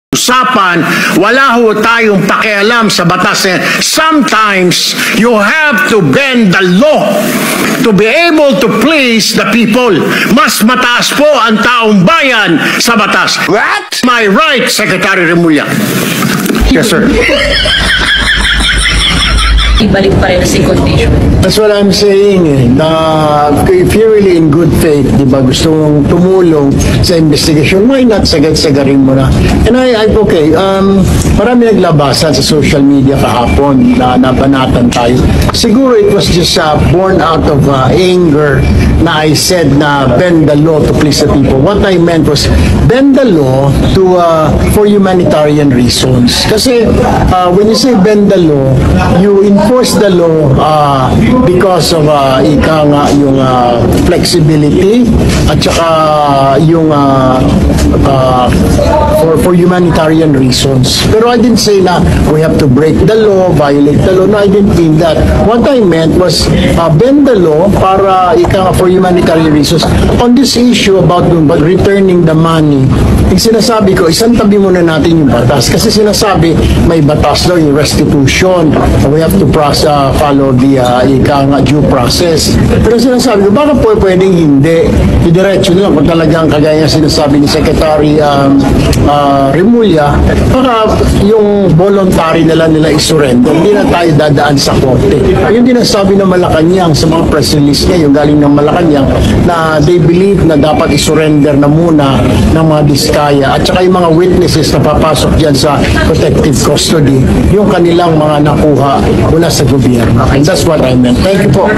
usapan, wala ho tayong pakialam sa batas. Sometimes, you have to bend the law to be able to please the people. Mas mataas po ang taong bayan sa batas. What? My right, Secretary Remulla. Yes, sir. Ibalik pa rin sa condition. That's what I'm saying eh, na if you're really in good faith, di ba, gusto mong tumulong sa investigation, why not sagad-sagarin mo na? And I'm okay, marami naglabasan sa social media kahapon na nabanatan tayo. Siguro it was just born out of anger na I said na bend the law to please the people. What I meant was bend the law to for humanitarian reasons. Kasi when you say bend the law, you enforce the law because of yung flexibility at saka yung for humanitarian reasons. Pero I didn't say na we have to break the law, violate the law. No, I didn't mean that. What I meant was bend the law para for humanitarian reasons. On this issue about returning the money, yung sinasabi ko, isang tabi muna natin yung batas. Kasi sinasabi, may batas daw yung restitution. We have to follow the due process. Pero sinasabi ko, baka pwedeng hindi. Diretso nila kung talagang kagaya sinasabi ni Secretary Remulla, baka yung voluntary nila isurrender. Hindi na tayo dadaan sa korte. Yung dinasabi ng Malacanang sa mga press release niya, yung galing ng Malacanang, na they believe na dapat isurrender na muna ng mga Diskaya at saka yung mga witnesses na papasok dyan sa protective custody, yung kanilang mga nakuha mula sa gobyerno. And that's what I meant. Thank you po.